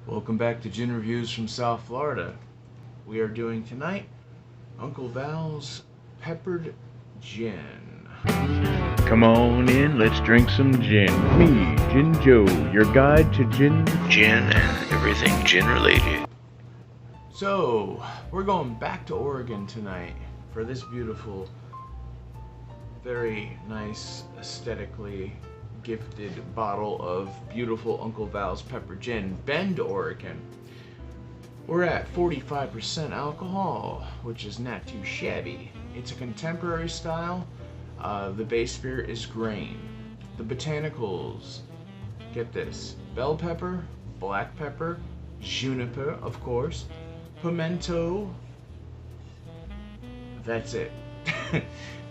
Welcome back to Gin Reviews from South Florida. We are doing tonight Uncle Val's Peppered Gin. Come on in, let's drink some gin. Me, GinJoe, your guide to gin and everything gin related. So, we're going back to Oregon tonight for this beautiful, very nice, aesthetically gifted bottle of beautiful Uncle Val's Pepper Gin, Bend, Oregon. We're at 45% alcohol, which is not too shabby. It's a contemporary style. The base spirit is grain. The botanicals, get this, bell pepper, black pepper, juniper, of course, pimento. That's it.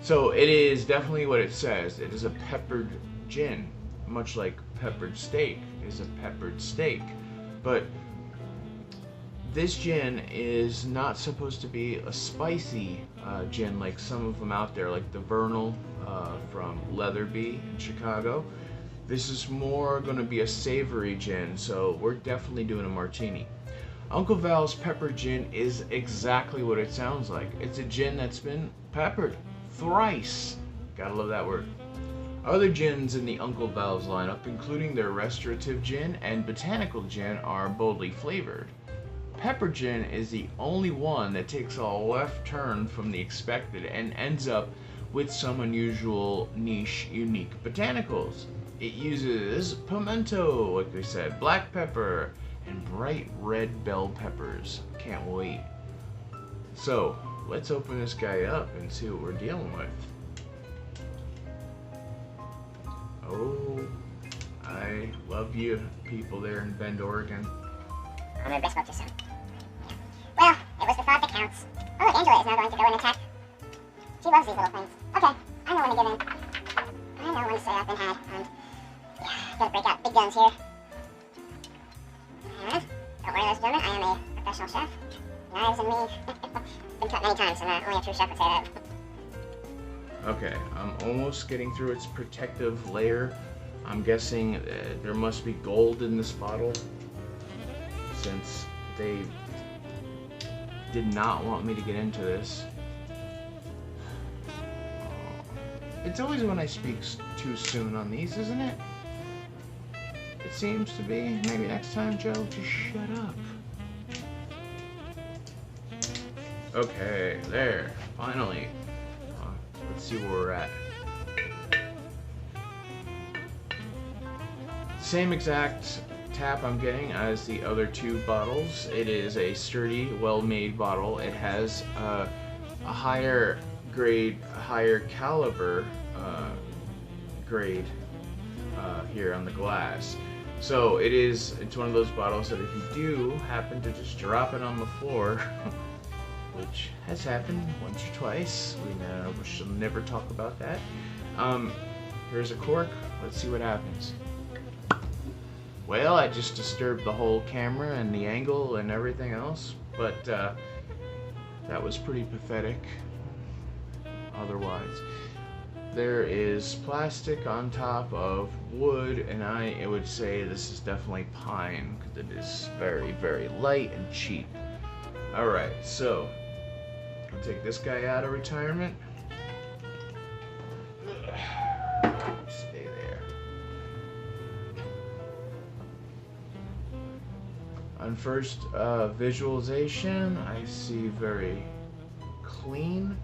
So it is definitely what it says. It is a peppered gin, much like peppered steak is a peppered steak. But this gin is not supposed to be a spicy gin like some of them out there, like the Vernal from Leatherby in Chicago. This is more going to be a savory gin, so we're definitely doing a martini. Uncle Val's Pepper Gin is exactly what it sounds like. It's a gin that's been peppered thrice. Gotta love that word. Other gins in the Uncle Val's lineup, including their restorative gin and botanical gin, are boldly flavored. Pepper Gin is the only one that takes a left turn from the expected and ends up with some unusual, niche, unique botanicals. It uses pimento, like we said, black pepper, and bright red bell peppers. Can't wait. So, let's open this guy up and see what we're dealing with. Oh, I love you people there in Bend, Oregon. I'm gonna spoke too soon. Well, it was the thought that counts. Oh look, Angela is now going to go and attack. She loves these little things. Okay, I know when to give in. I know when to say I've been had, and yeah, gotta break out big guns here. And, don't worry ladies and gentlemen, I am a professional chef. Knives and me. Been cut many times, and only a true chef would say that. Okay, I'm almost getting through its protective layer. I'm guessing there must be gold in this bottle, since they did not want me to get into this. It's always when I speak too soon on these, isn't it? It seems to be. Maybe next time, Joe, just shut up. Okay, there, finally. Let's see where we're at. Same exact tap I'm getting as the other two bottles. It is a sturdy, well-made bottle. It has a higher grade, higher caliber grade here on the glass. So it's one of those bottles that if you do happen to just drop it on the floor, which has happened once or twice, we shall never talk about that. Here's a cork. Let's see what happens. Well, I just disturbed the whole camera and the angle and everything else, but that was pretty pathetic otherwise. There is plastic on top of wood, and I would say this is definitely pine, because it is very, very light and cheap. Alright, so I'll take this guy out of retirement. Stay there. On first visualization, I see very clean.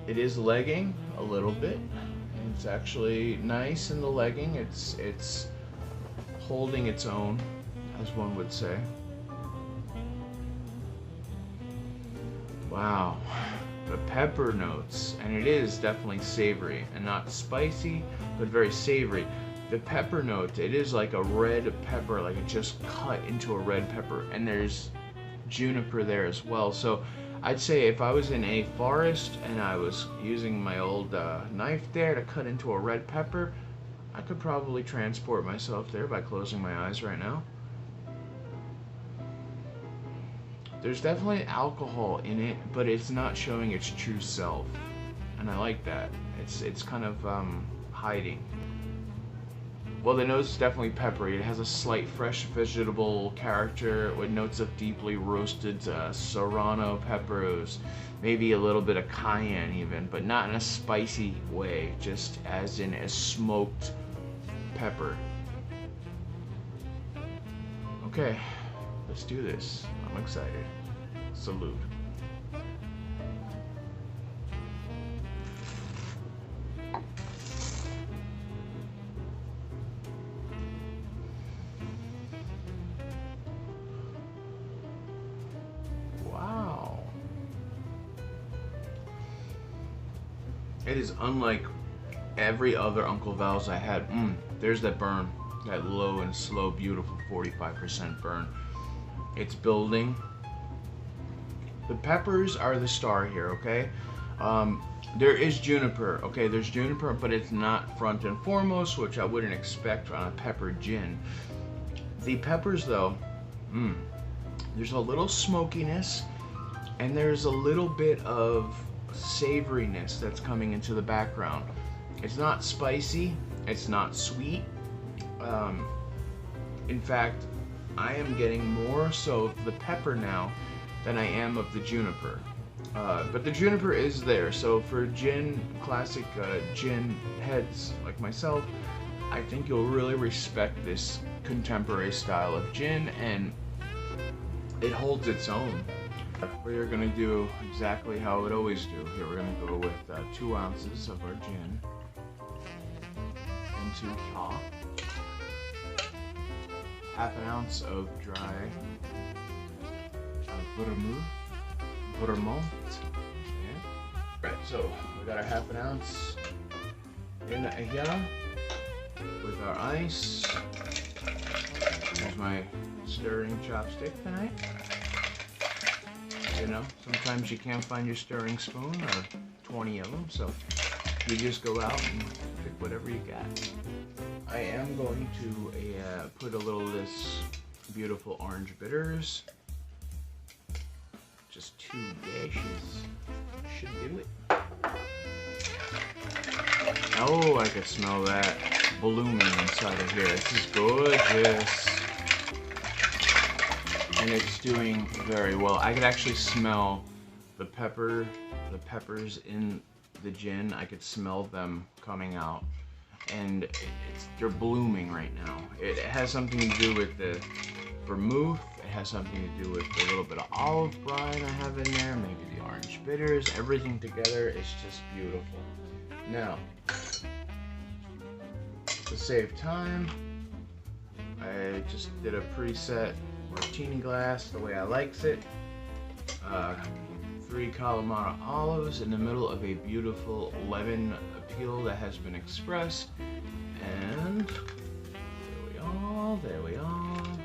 It is legging a little bit. It's actually nice in the legging. It's holding its own, as one would say. Wow, the pepper notes, and it is definitely savory and not spicy, but very savory. The pepper note, it is like a red pepper, like it just cut into a red pepper, and there's juniper there as well. So I'd say if I was in a forest and I was using my old knife there to cut into a red pepper, I could probably transport myself there by closing my eyes right now. There's definitely alcohol in it, but it's not showing its true self, and I like that. It's kind of hiding. Well, the nose is definitely peppery. It has a slight fresh vegetable character with notes of deeply roasted serrano peppers, maybe a little bit of cayenne even, but not in a spicy way, just as in a smoked pepper. Okay, let's do this. I'm excited. Salute. Wow. It is unlike every other Uncle Val's I had. There's that burn. That low and slow, beautiful 45% burn. It's building. The peppers are the star here, okay? There is juniper, okay? There's juniper, but it's not front and foremost, which I wouldn't expect on a pepper gin. The peppers, though, there's a little smokiness, and there's a little bit of savoriness that's coming into the background. It's not spicy, it's not sweet. In fact, I am getting more so of the pepper now than I am of the juniper. But the juniper is there, so for gin, classic gin heads like myself, I think you'll really respect this contemporary style of gin, and it holds its own. We're gonna do exactly how I would always do. Here we're gonna go with 2 ounces of our gin into chalk, half an ounce of dry Vermont. Yeah. Right, so we got our half an ounce in here with our ice. Here's my stirring chopstick tonight. You know, sometimes you can't find your stirring spoon or 20 of them, so you just go out and pick whatever you got. I am going to put a little of this beautiful orange bitters. Just 2 dashes should do it. Oh, I could smell that blooming inside of here. This is gorgeous. And it's doing very well. I could actually smell the peppers in the gin. I could smell them coming out. And they're blooming right now. It has something to do with the vermouth. It has something to do with a little bit of olive brine I have in there, maybe the orange bitters. Everything together is just beautiful. Now, to save time, I just did a preset martini glass the way I likes it. 3 Kalamata olives in the middle of a beautiful lemon peel that has been expressed. And there we are. Love that.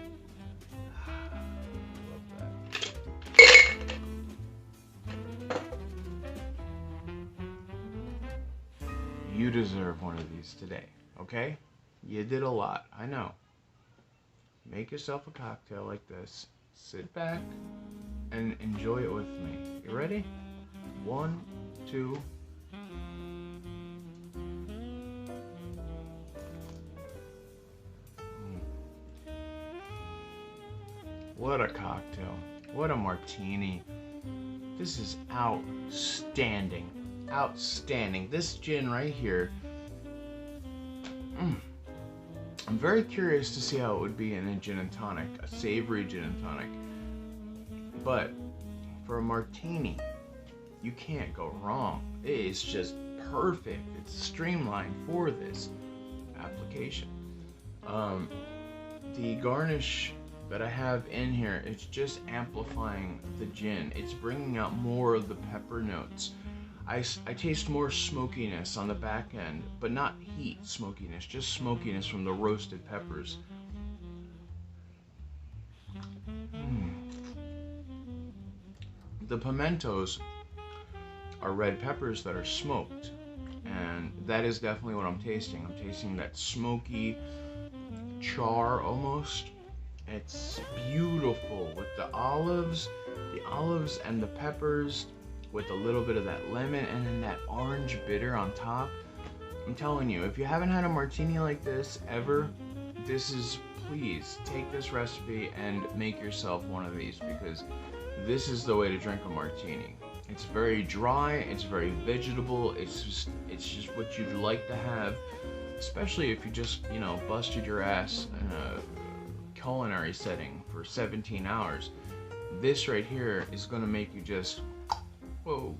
You deserve one of these today, okay? You did a lot, I know. Make yourself a cocktail like this. Sit back and enjoy it with me. You ready? 1, 2. What a cocktail. What a martini. This is outstanding. Outstanding. This gin right here. I'm very curious to see how it would be in a gin and tonic, a savory gin and tonic. But for a martini, you can't go wrong. It is just perfect. It's streamlined for this application. The garnish that I have in here, it's just amplifying the gin. It's bringing out more of the pepper notes. I taste more smokiness on the back end, but not heat smokiness, just smokiness from the roasted peppers. The pimentos are red peppers that are smoked, and that is definitely what I'm tasting. I'm tasting that smoky char almost. It's beautiful with the olives and the peppers, with a little bit of that lemon and then that orange bitter on top. I'm telling you, if you haven't had a martini like this ever, please take this recipe and make yourself one of these, because this is the way to drink a martini. It's very dry, it's very vegetable, it's just what you'd like to have, especially if you just, you know, busted your ass in a culinary setting for 17 hours. This right here is gonna make you just, whoa,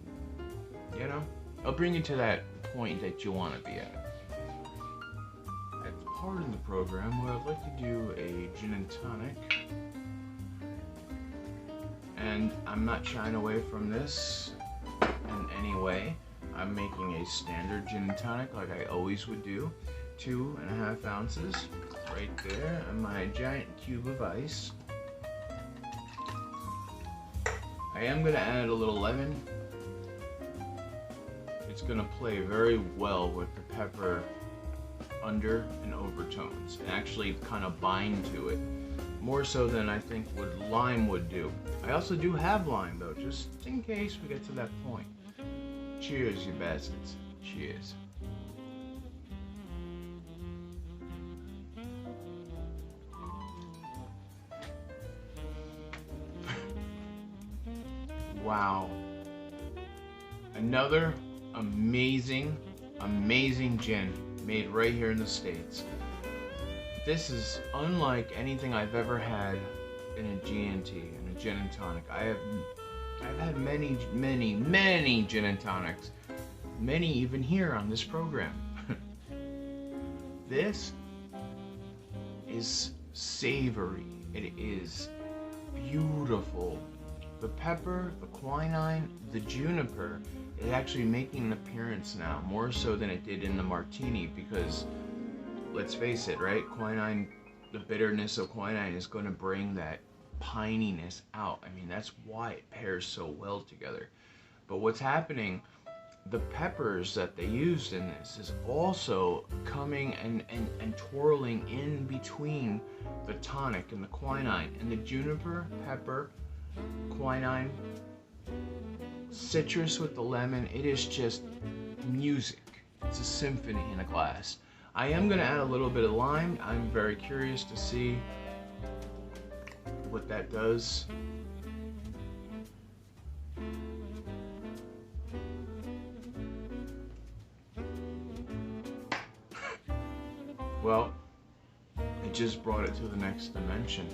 you know? It'll bring you to that point that you want to be at. As part of the program, I'd like to do a gin and tonic. And I'm not shying away from this in any way. I'm making a standard gin and tonic like I always would do. 2.5 ounces right there, and my giant cube of ice. I am going to add a little lemon. It's going to play very well with the pepper under and overtones and actually kind of bind to it, more so than I think what lime would do. I also do have lime though, just in case we get to that point. Cheers, you bastards. Cheers. Wow. Another amazing gin made right here in the States. This is unlike anything I've ever had in a G&T, in a gin and tonic. I've had many gin and tonics, many even here on this program. This is savory. It is beautiful. The pepper, the quinine, the juniper is actually making an appearance now, more so than it did in the martini, because let's face it, right? Quinine, the bitterness of quinine is going to bring that pininess out. I mean, that's why it pairs so well together. But what's happening, the peppers that they used in this is also coming and twirling in between the tonic and the quinine. And the juniper, pepper, quinine, citrus with the lemon, it is just music. It's a symphony in a glass. I am going to add a little bit of lime. I'm very curious to see what that does. Well, it just brought it to the next dimension.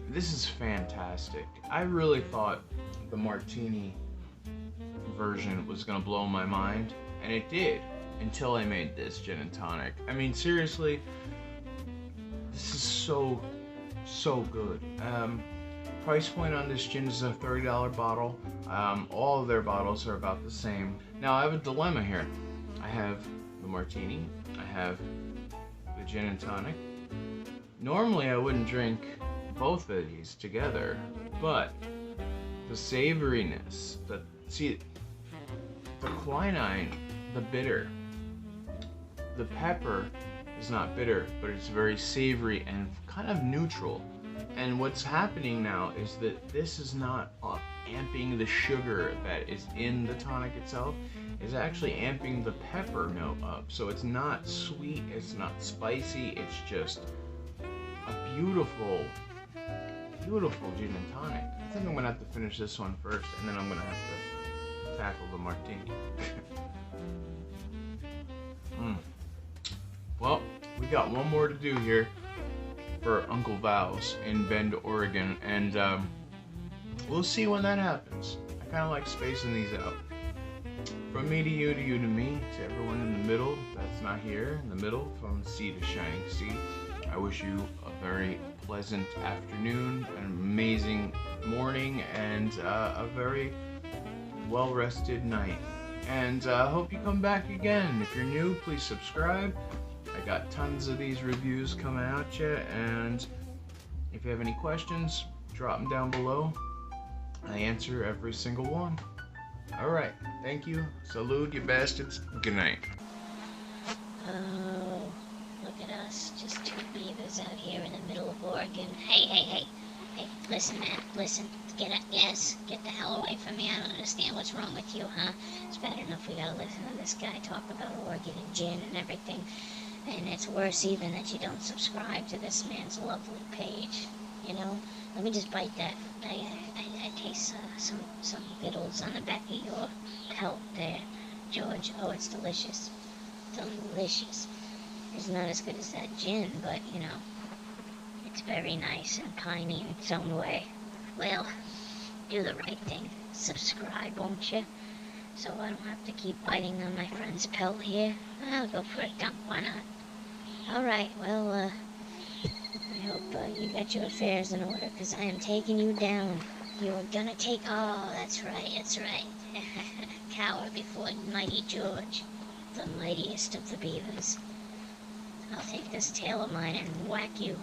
This is fantastic. I really thought the martini version was gonna blow my mind, and it did, until I made this gin and tonic. I mean, seriously, this is so good. Price point on this gin is a $30 bottle. All of their bottles are about the same. Now, I have a dilemma here. I have the martini, I have the gin and tonic. Normally, I wouldn't drink both of these together, but the savoriness, the quinine, the bitter, the pepper is not bitter, but it's very savory and kind of neutral. And what's happening now is that this is not amping the sugar that is in the tonic itself. It's actually amping the pepper note up. So it's not sweet, it's not spicy, it's just a beautiful gin and tonic. I think I'm gonna have to finish this one first, and then I'm gonna have to tackle the martini. Well, we got one more to do here for Uncle Val's in Bend, Oregon, and we'll see when that happens. I kind of like spacing these out. From me to you to me, to everyone in the middle that's not here, in the middle, from sea to shining sea, I wish you a very pleasant afternoon, an amazing morning, and a very well-rested night. And I hope you come back again. If you're new, please subscribe. I got tons of these reviews coming at you, and if you have any questions, drop them down below. I answer every single one. Alright, thank you. Salute, you bastards. Good night. Oh, look at us, just two beavers out here in the middle of Oregon. Hey, Hey, listen, man, listen. Get the hell away from me. I don't understand what's wrong with you, huh? It's bad enough we gotta listen to this guy talk about orchid and gin and everything. And it's worse even that you don't subscribe to this man's lovely page. You know? Let me just bite that. I taste some vittles on the back of your pelt there, George. Oh, it's delicious. Delicious. It's not as good as that gin, but, you know, it's very nice and piney in its own way. Well, do the right thing. Subscribe, won't you? So I don't have to keep biting on my friend's pelt here. I'll go for a dump, why not? Alright, well, I hope you got your affairs in order, because I am taking you down. You are gonna take... Oh, that's right. Cower before mighty George, the mightiest of the beavers. I'll take this tail of mine and whack you